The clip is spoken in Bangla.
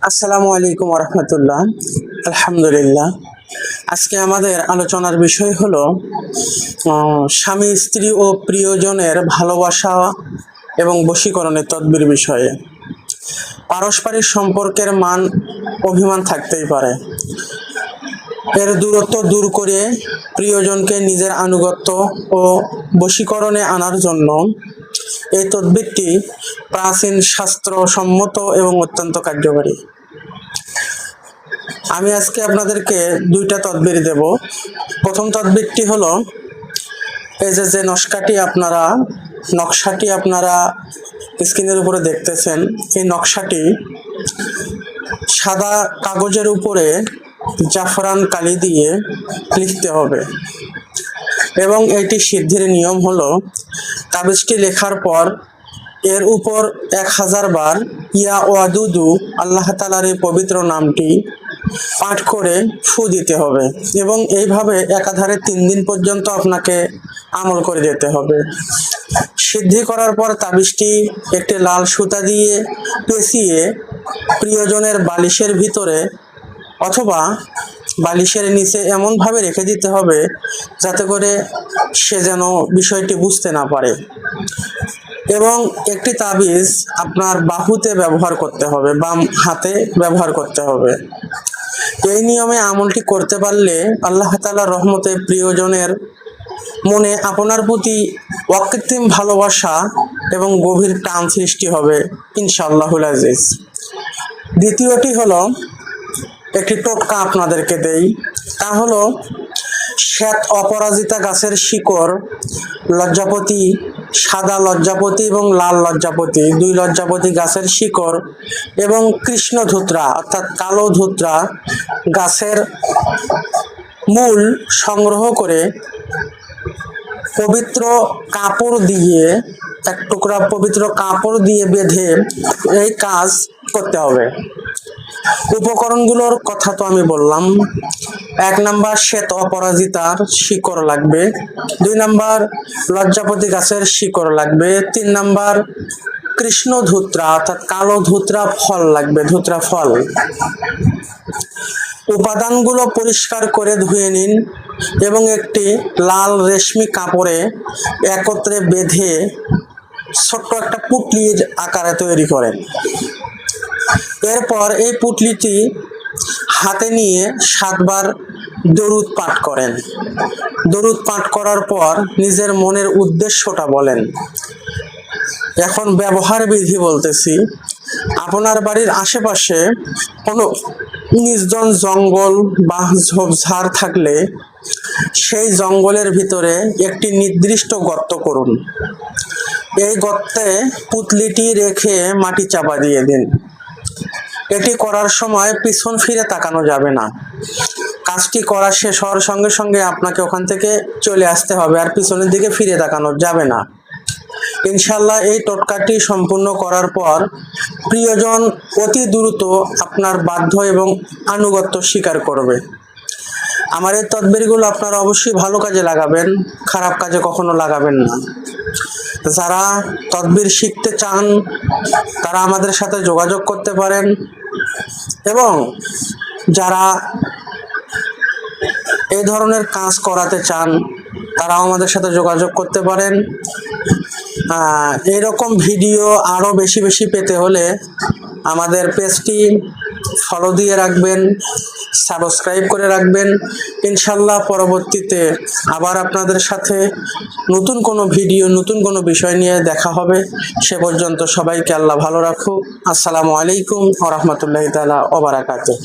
আসসালামু আলাইকুম রহমতুল্লাহ। আলহামদুলিল্লাহ। আজকে আমাদের আলোচনার বিষয় হলো স্বামী স্ত্রী ও প্রিয়জনের ভালোবাসা এবং বশীকরণের তদবির বিষয়ে। পারস্পরিক সম্পর্কের মান অভিমান থাকতেই পারে, এর দূরত্ব দূর করে প্রিয়জনকে নিজের আনুগত্য ও বশীকরণে আনার জন্য এই তদবিরটি প্রাচীন শাস্ত্রসম্মত এবং অত্যন্ত কার্যকরী। আমি আজকে আপনাদেরকে দুইটা তদবির দেব। প্রথম তদবিরটি হলো এই যে নকশাটি আপনারা স্ক্রিনের উপরে দেখতেছেন। এই নকশাটি সাদা কাগজের উপরে জাফরান কালি দিয়ে লিখতে হবে এবং এটি সিদ্ধির নিয়ম হলো তাবিজটি লেখার পর এর উপর 1000 বার ইয়া ওয়াদুদু আল্লাহ তাআলার এই পবিত্র নামটি পাঠ করে ফু দিতে হবে এবং এইভাবে একাধারে 3 দিন পর্যন্ত আপনাকে আমল করে যেতে হবে। সিদ্ধি করার পর তাবিজটি একটি লাল সুতা দিয়ে পেঁচিয়ে প্রিয়জনের বালিশের ভিতরে অথবা বালিশের নিচে এমনভাবে রেখে দিতে হবে যাতে করে সে যেন বিষয়টি বুঝতে না পারে, এবং একটি তাবিজ আপনার বাহুতে ব্যবহার করতে হবে, বাম হাতে ব্যবহার করতে হবে। এই নিয়মে আমলটি করতে পারলে আল্লাহ তাআলার রহমতে প্রিয়জনের মনে আপনার প্রতি অকৃত্রিম ভালোবাসা এবং গভীর টান সৃষ্টি হবে ইনশাআল্লাহুল আজিজ। দ্বিতীয়টি হলো একটি টোটকা আপনাদেরকে দেই, তা হলো শ্বেত অপরাজিতা গাছের শিকড়, লজ্জাপতি, সাদা লজ্জাপতি এবং লাল লজ্জাপতি, 2 লজ্জাপতি গাছের শিকড় এবং কৃষ্ণ ধুত্রা অর্থাৎ কালো ধুত্রা গাছের মূল সংগ্রহ করে পবিত্র কাপড় দিয়ে, এক টুকরা পবিত্র কাপড় দিয়ে বেঁধে এই কাজ করতে হবে। উপকরণগুলোর কথা তো আমি বললাম। 1 নাম্বার শ্বেত অপরাজিতার শিকড় লাগবে, 2 নাম্বার লজ্জাপতি গাছের শিকড় লাগবে, 3 নাম্বার কৃষ্ণ ধুত্রা অর্থাৎ কালো ধুত্রা ফল লাগবে, ধুত্রা ফল। উপাদানগুলো পরিষ্কার করে ধুয়ে নিন এবং একটি লাল রেশমি কাপড়ে একত্রে বেঁধে ছোট্ট একটা পুটলির আকারে তৈরি করেন। এরপর এই পুটলিটি হাতে নিয়ে 7 বার দরুদ পাঠ করেন। দরুদ পাঠ করার পর নিজের মনের উদ্দেশ্যটা বলেন। এখন ব্যবহার বিধি বলতেছি। আপনার বাড়ির আশেপাশে কোনো নির্জন জঙ্গল বা ঝোপঝাড় থাকলে সেই জঙ্গলের ভিতরে একটি নির্দিষ্ট গর্ত করুন। এই গর্তে পুতলিটি রেখে মাটি চাপা দিয়ে দিন। এটি করার সময় পিছন ফিরে তাকানো যাবে না। কাজটি করা শেষ হওয়ার সঙ্গে সঙ্গে আপনাকে ওখান থেকে চলে আসতে হবে, আর পিছনের দিকে ফিরে তাকানো যাবে না। ইনশাআল্লাহ এই টোটকাটি সম্পূর্ণ করার পর প্রিয়জন অতি দ্রুত আপনার বাধ্য এবং আনুগত্য স্বীকার করবে। আমার এই তদবিরগুলো আপনারা অবশ্যই ভালো কাজে লাগাবেন, খারাপ কাজে কখনো লাগাবেন না। যারা তদবির শিখতে চান তারা আমাদের সাথে যোগাযোগ করতে পারেন, এবং যারা এই ধরনের কাজ করাতে চান তারাও আমাদের সাথে যোগাযোগ করতে পারেন। এরকম ভিডিও আরো বেশি বেশি পেতে হলে আমাদের পেজটি ফলো দিয়ে রাখবেন, সাবস্ক্রাইব করে রাখবেন। ইনশাল্লাহ পরবর্তীতে আবার আপনাদের সাথে নতুন কোনো ভিডিও, নতুন কোনো বিষয় নিয়ে দেখা হবে। সে পর্যন্ত সবাইকে আল্লাহ ভালো রাখুক। আসসালামু আলাইকুম ওয়া রাহমাতুল্লাহি তাআলা ওয়া বারাকাতুহু।